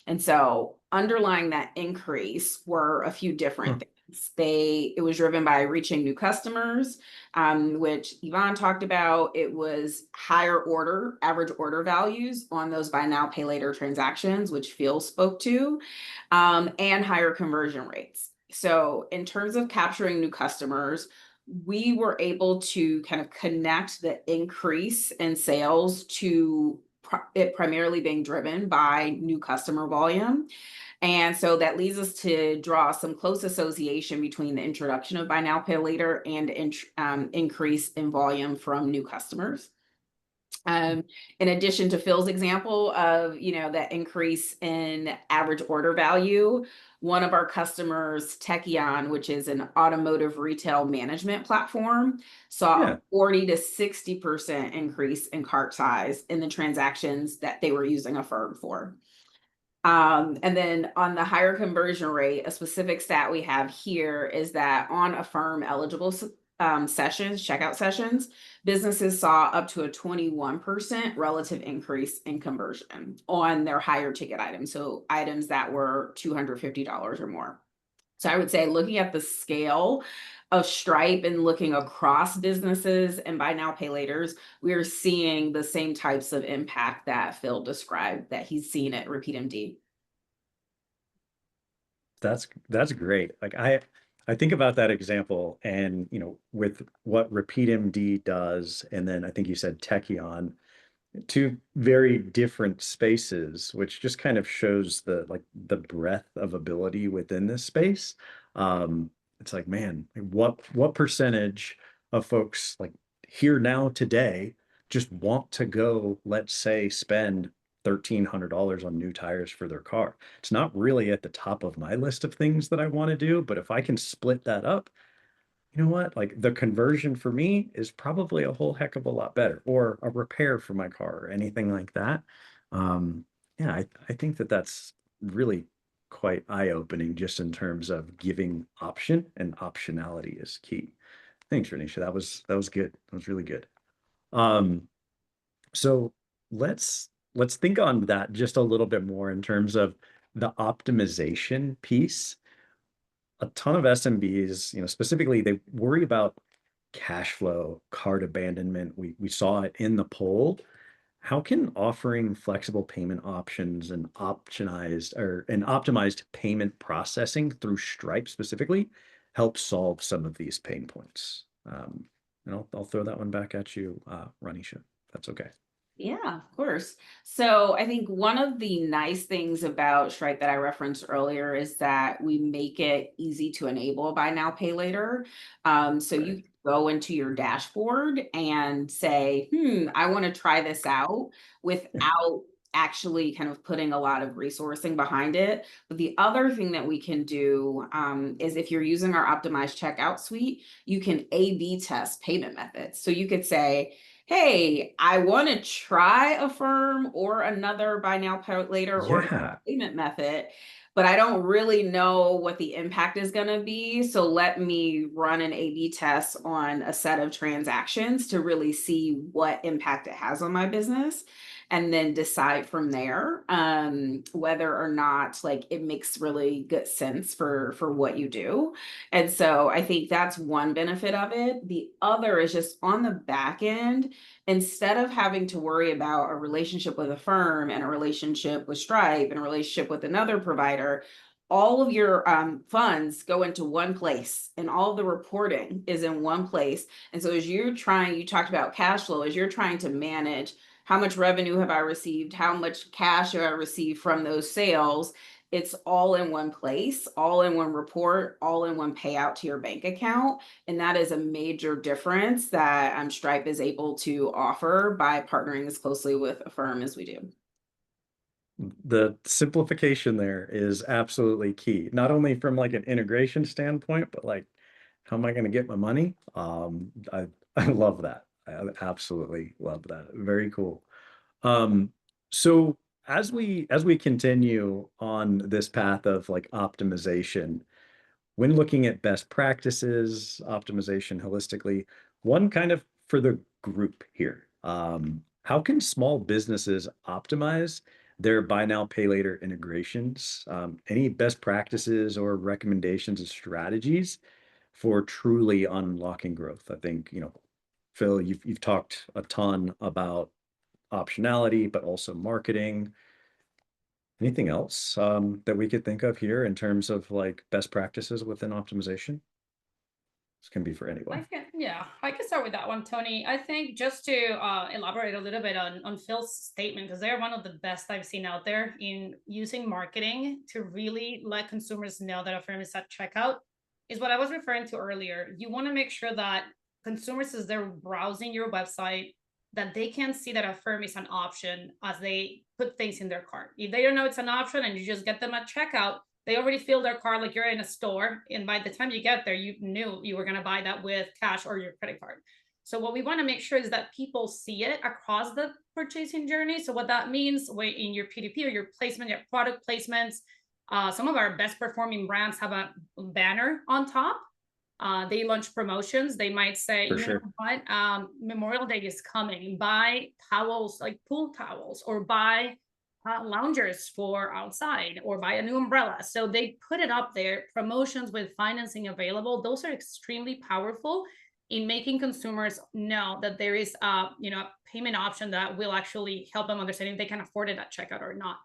And so underlying that increase were a few different things. It was driven by reaching new customers, which Yvonne talked about. It was higher average order values on those buy now, pay later transactions, which Phil spoke to, and higher conversion rates. So in terms of capturing new customers, we were able to kind of connect the increase in sales to it primarily being driven by new customer volume. And so that leads us to draw some close association between the introduction of buy now, pay later and increase in volume from new customers. In addition to Phil's example of, that increase in average order value, one of our customers, Techion, which is an automotive retail management platform, saw a 40 to 60% increase in cart size in the transactions that they were using Affirm for. And then on the higher conversion rate, a specific stat we have here is that on Affirm eligible checkout sessions, businesses saw up to a 21% relative increase in conversion on their higher ticket items. So items that were $250 or more. So I would say looking at the scale of Stripe and looking across businesses and buy now, pay laters, we are seeing the same types of impact that Phil described that he's seen at RepeatMD. That's great. Like I think about that example and, with what RepeatMD does, and then I think you said Techion, two very different spaces, which just kind of shows the breadth of ability within this space. It's like, man, what percentage of folks like here now today just want to go, let's say, spend $1,300 on new tires for their car? It's not really at the top of my list of things that I want to do, but if I can split that up, you know what? Like the conversion for me is probably a whole heck of a lot better, or a repair for my car or anything like that. Yeah, I think that that's really quite eye-opening just in terms of giving option, and optionality is key. Thanks, Roniesha. That was good. That was really good. Um, so let's think on that just a little bit more in terms of the optimization piece. A ton of SMBs, specifically, they worry about cash flow, cart abandonment. We saw it in the poll. How can offering flexible payment options and optimized payment processing through Stripe specifically help solve some of these pain points? And I'll throw that one back at you, Roniesha. That's okay. Yeah, of course. So I think one of the nice things about Stripe that I referenced earlier is that we make it easy to enable buy now, pay later. So you can go into your dashboard and say, I want to try this out without actually kind of putting a lot of resourcing behind it. But the other thing that we can do is if you're using our optimized checkout suite, you can A/B test payment methods. So you could say, hey, I want to try Affirm or another buy now, pay later or payment method, but I don't really know what the impact is going to be. So let me run an A/B test on a set of transactions to really see what impact it has on my business, and then decide from there whether or not it makes really good sense for what you do. And so I think that's one benefit of it. The other is just on the back end, instead of having to worry about a relationship with Affirm and a relationship with Stripe and a relationship with another provider, all of your funds go into one place and all the reporting is in one place. And so as you talked about cash flow, as you're trying to manage how much revenue have I received, how much cash have I received from those sales, it's all in one place, all in one report, all in one payout to your bank account. And that is a major difference that Stripe is able to offer by partnering as closely with Affirm as we do. The simplification there is absolutely key, not only from an integration standpoint, but how am I going to get my money? I love that. I absolutely love that. Very cool. So as we continue on this path of like optimization, when looking at best practices, optimization holistically, one kind of for the group here, how can small businesses optimize their buy now, pay later integrations? Any best practices or recommendations and strategies for truly unlocking growth? I think, Phil, you've talked a ton about optionality, but also marketing. Anything else that we could think of here in terms of like best practices within optimization? This can be for anyone. I can start with that one, Tony. I think just to elaborate a little bit on Phil's statement, because they're one of the best I've seen out there in using marketing to really let consumers know that Affirm is at checkout, is what I was referring to earlier. You want to make sure that consumers, as they're browsing your website, that they can see that Affirm is an option as they put things in their cart. If they don't know it's an option and you just get them at checkout, they already fill their cart like you're in a store. And by the time you get there, you knew you were going to buy that with cash or your credit card. So what we want to make sure is that people see it across the purchasing journey. So what that means in your PDP or your placement, your product placements, some of our best performing brands have a banner on top. They launch promotions. They might say, For sure. know what, Memorial Day is coming. Buy towels, like pool towels, or buy loungers for outside, or buy a new umbrella. So they put it up there, promotions with financing available. Those are extremely powerful in making consumers know that there is a payment option that will actually help them understand if they can afford it at checkout or not.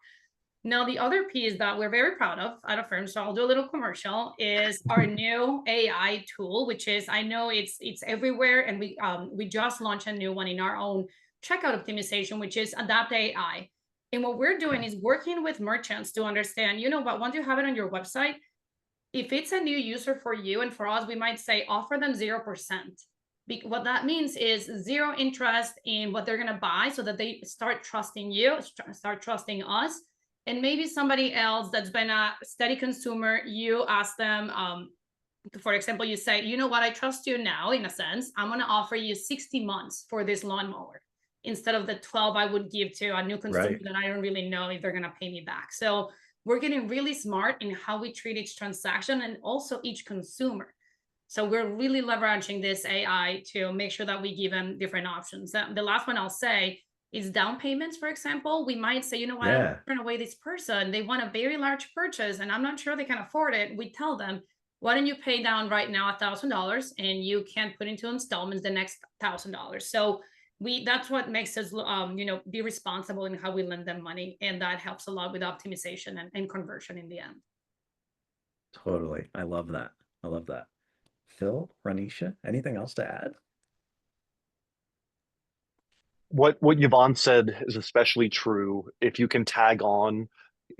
Now, the other piece that we're very proud of at Affirm, so I'll do a little commercial, is our new AI tool, which is, I know it's everywhere, and we just launched a new one in our own checkout optimization, which is Adapt AI. And what we're doing is working with merchants to understand, but once you have it on your website, if it's a new user for you and for us, we might say offer them 0%. What that means is zero interest in what they're going to buy, so that they start trusting you, start trusting us. And maybe somebody else that's been a steady consumer, you ask them, for example, you say, you know what, I trust you now, in a sense, I'm going to offer you 60 months for this lawnmower instead of the 12 I would give to a new consumer that I don't really know if they're going to pay me back. So we're getting really smart in how we treat each transaction and also each consumer. So we're really leveraging this AI to make sure that we give them different options. The last one I'll say is down payments. For example, we might say, I don't turn away this person. They want a very large purchase and I'm not sure they can afford it. We tell them, why don't you pay down right now $1,000 and you can put into installments the next $1,000. So that's what makes us, be responsible in how we lend them money. And that helps a lot with optimization and conversion in the end. Totally. I love that. I love that. Phil, Roniesha, anything else to add? What Yvonne said is especially true. If you can tag on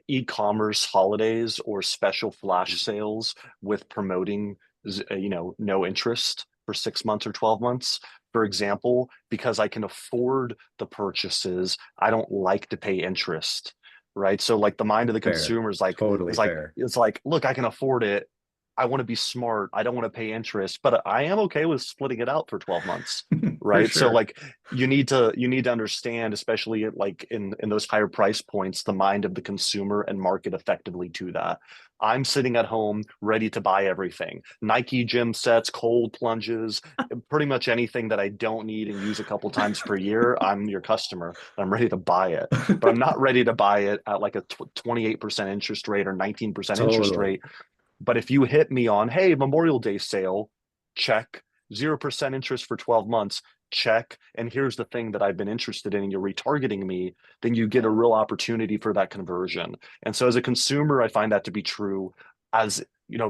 e-commerce holidays or special flash sales with promoting, no interest for 6 months or 12 months, for example, because I can afford the purchases, I don't like to pay interest, right? So like the mind of the consumer is like, totally fair. It's like, look, I can afford it. I want to be smart. I don't want to pay interest, but I am okay with splitting it out for 12 months. Right. Sure. So like you need to understand, especially like in those higher price points, the mind of the consumer and market effectively to that. I'm sitting at home ready to buy everything. Nike gym sets, cold plunges, pretty much anything that I don't need and use a couple times per year. I'm your customer. I'm ready to buy it, but I'm not ready to buy it at like a 28% interest rate or 19% interest rate. But if you hit me on, hey, Memorial Day sale, check, 0% interest for 12 months, check, and here's the thing that I've been interested in, and you're retargeting me, then you get a real opportunity for that conversion. And so as a consumer, I find that to be true. As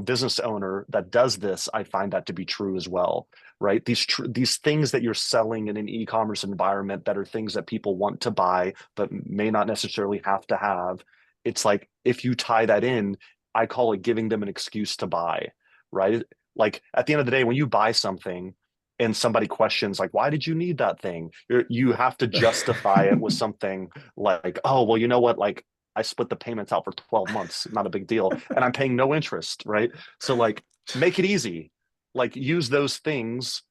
business owner that does this, I find that to be true as well, right? These things that you're selling in an e-commerce environment that are things that people want to buy, but may not necessarily have to have. It's like, if you tie that in, I call it giving them an excuse to buy, right? Like at the end of the day, when you buy something and somebody questions, like, why did you need that thing? You have to justify it with something like, oh, well, you know what? Like I split the payments out for 12 months, not a big deal. And I'm paying no interest, right? So like, make it easy. Like use those things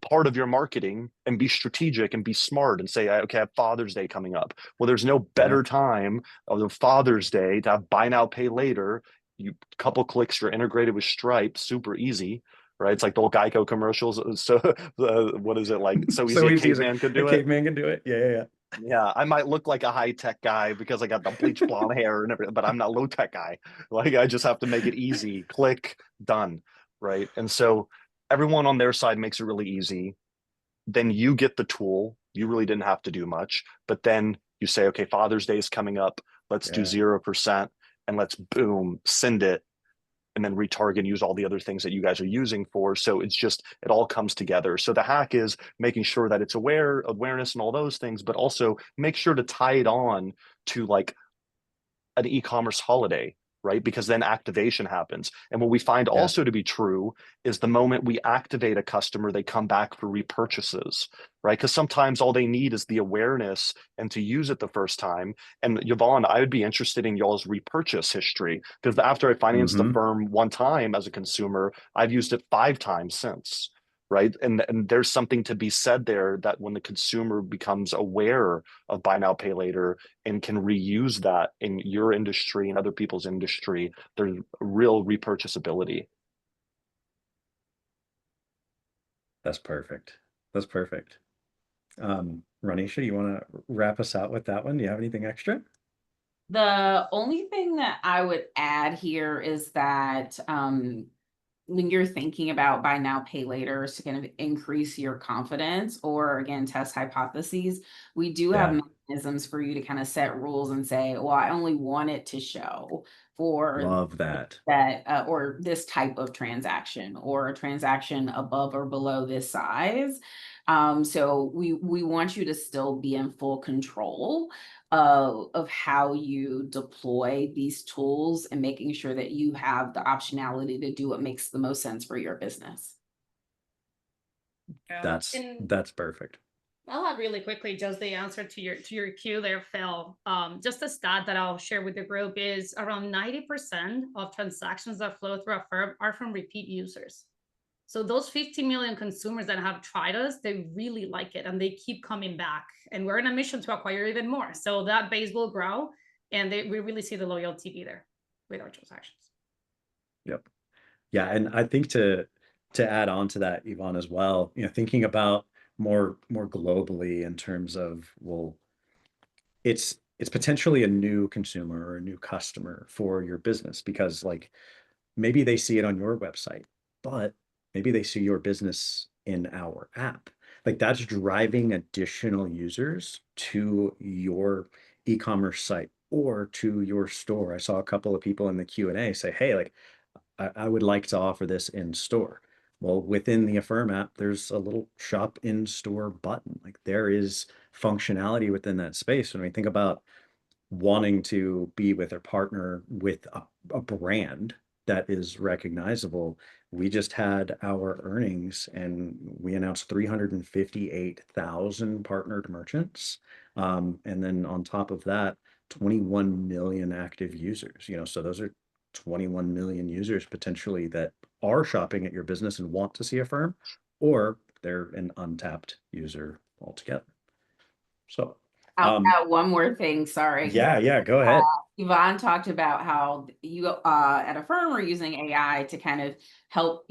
part of your marketing and be strategic and be smart and say, okay, I have Father's Day coming up. Well, there's no better time of the Father's Day to have buy now, pay later. You couple clicks, you're integrated with Stripe, super easy, right? It's like the old Geico commercials. So what is it like? So easy So a easy as caveman could a do it. caveman can do it. Yeah, yeah, yeah. Yeah, I might look like a high tech guy because I got the bleach blonde hair and everything, but I'm not low tech guy. Like I just have to make it easy. Click, done, right? And so everyone on their side makes it really easy. Then you get the tool. You really didn't have to do much, but then you say, okay, Father's Day is coming up. Let's do Yeah. 0% and let's boom, send it and then retarget and use all the other things that you guys are using for. So it's just, it all comes together. So the hack is making sure that it's awareness and all those things, but also make sure to tie it on to like an e-commerce holiday, right? Because then activation happens. And what we find Yeah. also to be true is the moment we activate a customer, they come back for repurchases, right? Because sometimes all they need is the awareness and to use it the first time. And Yvonne, I would be interested in y'all's repurchase history because after I financed the Mm-hmm. firm one time as a consumer, I've used it 5 times since. Right. And there's something to be said there that when the consumer becomes aware of buy now, pay later, and can reuse that in your industry and other people's industry, there's real repurchasability. That's perfect. That's perfect. Roniesha, you want to wrap us out with that one? Do you have anything extra? The only thing that I would add here is that when you're thinking about buy now, pay later to kind of increase your confidence or again, test hypotheses, we do have Yeah. mechanisms for you to kind of set rules and say, well, I only want it to show for Love that. that or this type of transaction or a transaction above or below this size. So we want you to still be in full control of how you deploy these tools and making sure that you have the optionality to do what makes the most sense for your business. Yeah. That's And that's perfect. I'll add really quickly just the answer to your cue there, Phil. Just a stat that I'll share with the group is around 90% of transactions that flow through Affirm are from repeat users. So those 50 million consumers that have tried us, they really like it and they keep coming back. And we're in a mission to acquire even more. So that base will grow and we really see the loyalty be there with our transactions. Yep. Yeah, and I think to add on to that, Yvonne, as well, thinking about more globally in terms of, well, it's potentially a new consumer or a new customer for your business because like maybe they see it on your website, but maybe they see your business in our app. Like that's driving additional users to your e-commerce site or to your store. I saw a couple of people in the Q&A say, hey, like I would like to offer this in store. Well, within the Affirm app, there's a little shop in store button. Like there is functionality within that space. When we think about wanting to be with or partner with a brand that is recognizable, we just had our earnings and we announced 358,000 partnered merchants. And then on top of that, 21 million active users, so those are 21 million users potentially that are shopping at your business and want to see Affirm, or they're an untapped user altogether. So, I'll add one more thing, sorry. yeah, go ahead. Yvonne talked about how you at Affirm are using AI to kind of help,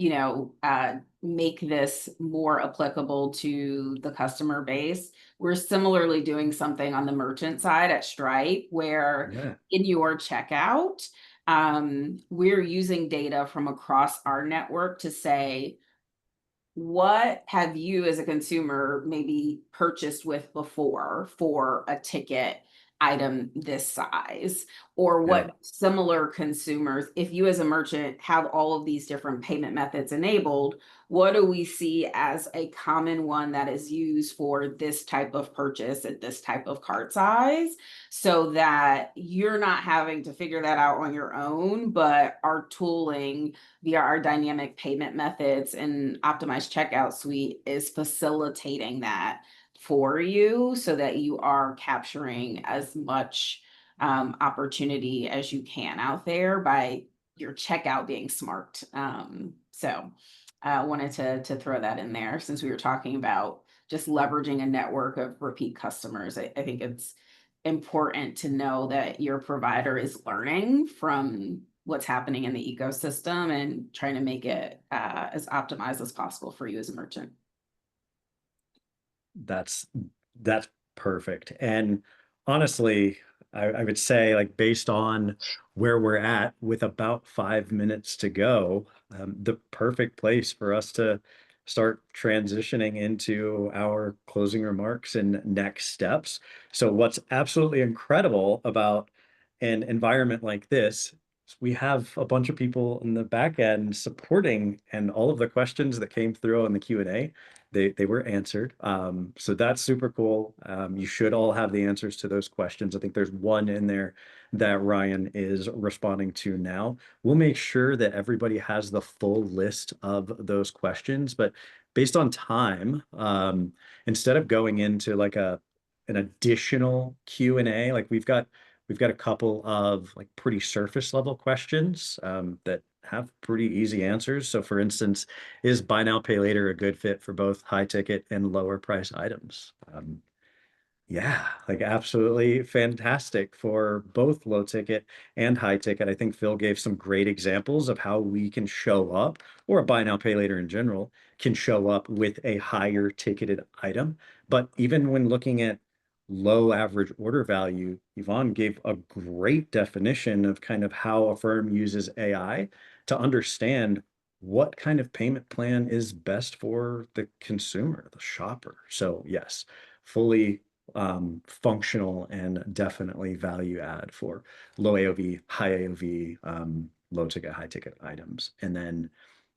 make this more applicable to the customer base. We're similarly doing something on the merchant side at Stripe, where Yeah. in your checkout, we're using data from across our network to say, what have you as a consumer maybe purchased with before for a ticket item this size? Or Yeah. what similar consumers, if you as a merchant have all of these different payment methods enabled, what do we see as a common one that is used for this type of purchase at this type of cart size? So that you're not having to figure that out on your own, but our tooling via our dynamic payment methods and optimized checkout suite is facilitating that for you so that you are capturing as much opportunity as you can out there by your checkout being smart. So wanted to throw that in there since we were talking about just leveraging a network of repeat customers. I think it's important to know that your provider is learning from what's happening in the ecosystem and trying to make it as optimized as possible for you as a merchant. That's that's perfect. And honestly, I would say, like, based on where we're at with about 5 minutes to go, the perfect place for us to start transitioning into our closing remarks and next steps. So what's absolutely incredible about an environment like this is we have a bunch of people in the back end supporting, and all of the questions that came through in the Q&A, they were answered. So that's super cool. You should all have the answers to those questions. I think there's one in there that Ryan is responding to now. We'll make sure that everybody has the full list of those questions, but based on time, instead of going into like an additional Q&A, like we've got a couple of like pretty surface level questions that have pretty easy answers. So for instance, is buy now, pay later a good fit for both high ticket and lower price items? Yeah, like absolutely fantastic for both low ticket and high ticket. I think Phil gave some great examples of how we can show up, or a buy now, pay later in general, can show up with a higher ticketed item. But even when looking at low average order value, Yvonne gave a great definition of kind of how Affirm uses AI to understand what kind of payment plan is best for the consumer, the shopper. So yes, fully functional and definitely value add for low AOV, high AOV, low ticket, high ticket items. And then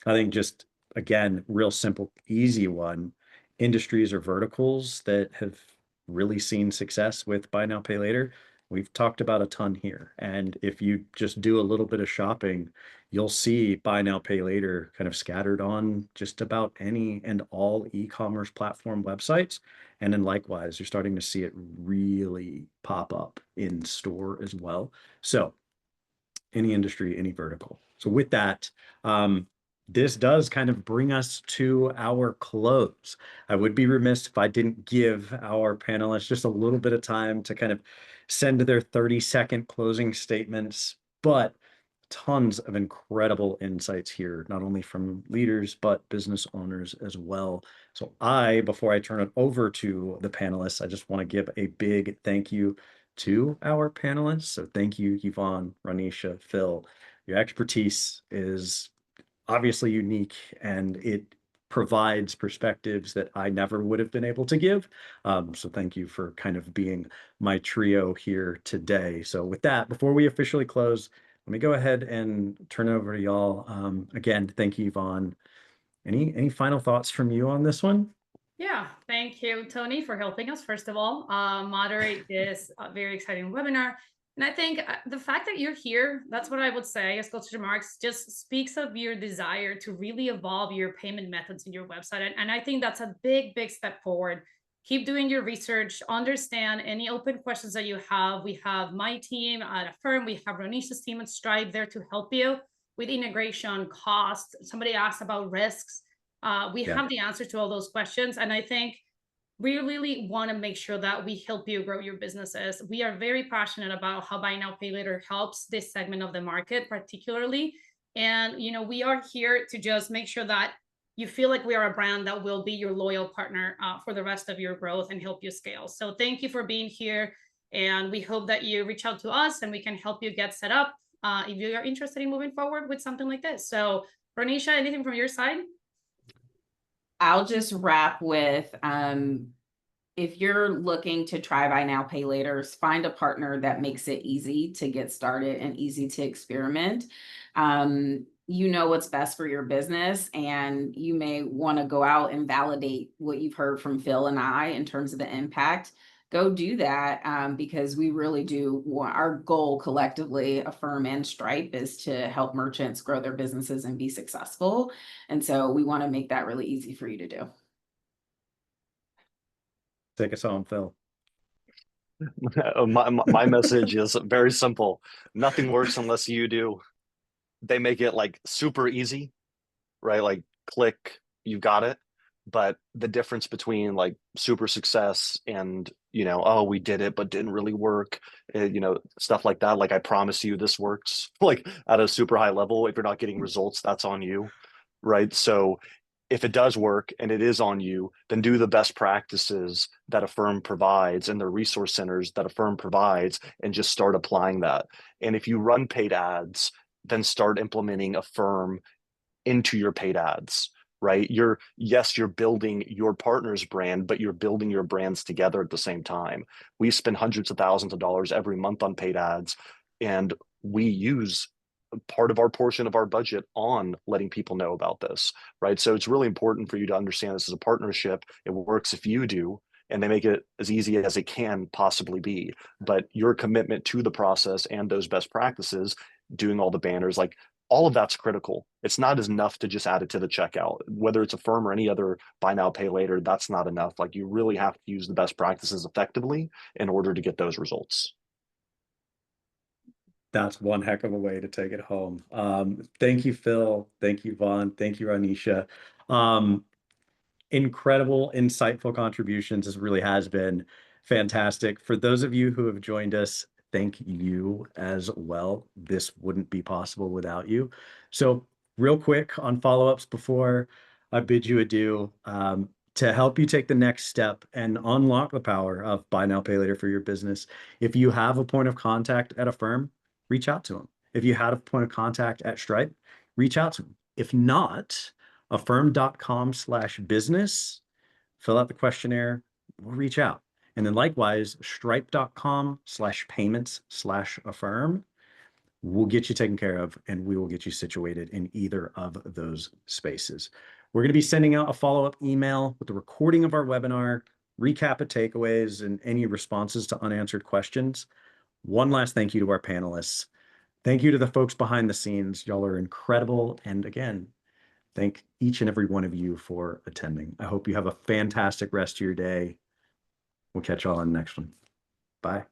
I think just, again, real simple, easy one, industries or verticals that have really seen success with buy now, pay later. We've talked about a ton here. And if you just do a little bit of shopping, you'll see buy now, pay later kind of scattered on just about any and all e-commerce platform websites. And then likewise, you're starting to see it really pop up in store as well. So any industry, any vertical. So with that, this does kind of bring us to our close. I would be remiss if I didn't give our panelists just a little bit of time to kind of send their 30-second closing statements, but tons of incredible insights here, not only from leaders, but business owners as well. So before I turn it over to the panelists, I just want to give a big thank you to our panelists. So thank you, Yvonne, Roniesha, Phil. Your expertise is obviously unique, and it provides perspectives that I never would have been able to give. So thank you for kind of being my trio here today. So with that, before we officially close, let me go ahead and turn it over to y'all. Again, thank you, Yvonne. Any final thoughts from you on this one? Yeah, thank you, Tony, for helping us, first of all, moderate this very exciting webinar. And I think the fact that you're here, that's what I would say as closing remarks, just speaks of your desire to really evolve your payment methods in your website. And I think that's a big, big step forward. Keep doing your research, understand any open questions that you have. We have my team at Affirm, we have Roniesha's team at Stripe there to help you with integration, cost. Somebody asked about risks. We have the answer to all those questions. And I think we really want to make sure that we help you grow your businesses. We are very passionate about how buy now, pay later helps this segment of the market, particularly. And, you know, we are here to just make sure that you feel like we are a brand that will be your loyal partner for the rest of your growth and help you scale. So thank you for being here. And we hope that you reach out to us and we can help you get set up if you are interested in moving forward with something like this. So, Roniesha, anything from your side? I'll just wrap with, if you're looking to try buy now, pay later, find a partner that makes it easy to get started and easy to experiment. You know what's best for your business, and you may want to go out and validate what you've heard from Phil and I in terms of the impact. Go do that, because we really do want, our goal collectively, Affirm and Stripe, is to help merchants grow their businesses and be successful. And so we want to make that really easy for you to do. Take us home, Phil. My message is very simple. Nothing works unless you do. They make it like super easy, right? Like click, you got it. But the difference between like super success and, oh, we did it, but didn't really work, stuff like that. Like, I promise you this works, like at a super high level. If you're not getting results, that's on you. Right. So if it does work and it is on you, then do the best practices that Affirm provides and the resource centers that Affirm provides and just start applying that. And if you run paid ads, then start implementing Affirm into your paid ads, right? You're building your partner's brand, but you're building your brands together at the same time. We spend hundreds of thousands of dollars every month on paid ads, and we use part of our portion of our budget on letting people know about this, right? So it's really important for you to understand this is a partnership. It works if you do, and they make it as easy as it can possibly be. But your commitment to the process and those best practices, doing all the banners, like all of that's critical. It's not enough to just add it to the checkout, whether it's Affirm or any other buy now, pay later. That's not enough. Like, you really have to use the best practices effectively in order to get those results. That's one heck of a way to take it home. Thank you, Phil. Thank you, Yvonne. Thank you, Roniesha. Incredible, insightful contributions. This really has been fantastic. For those of you who have joined us, thank you as well. This wouldn't be possible without you. So real quick on follow-ups before I bid you adieu, to help you take the next step and unlock the power of buy now, pay later for your business. If you have a point of contact at Affirm, reach out to them. If you had a point of contact at Stripe, reach out to them. If not, affirm.com/business, fill out the questionnaire, we'll reach out. And then likewise, stripe.com/payments/affirm, we'll get you taken care of, and we will get you situated in either of those spaces. We're going to be sending out a follow-up email with the recording of our webinar, recap of takeaways, and any responses to unanswered questions. One last thank you to our panelists. Thank you to the folks behind the scenes. Y'all are incredible. And again, thank each and every one of you for attending. I hope you have a fantastic rest of your day. We'll catch y'all on the next one. Bye.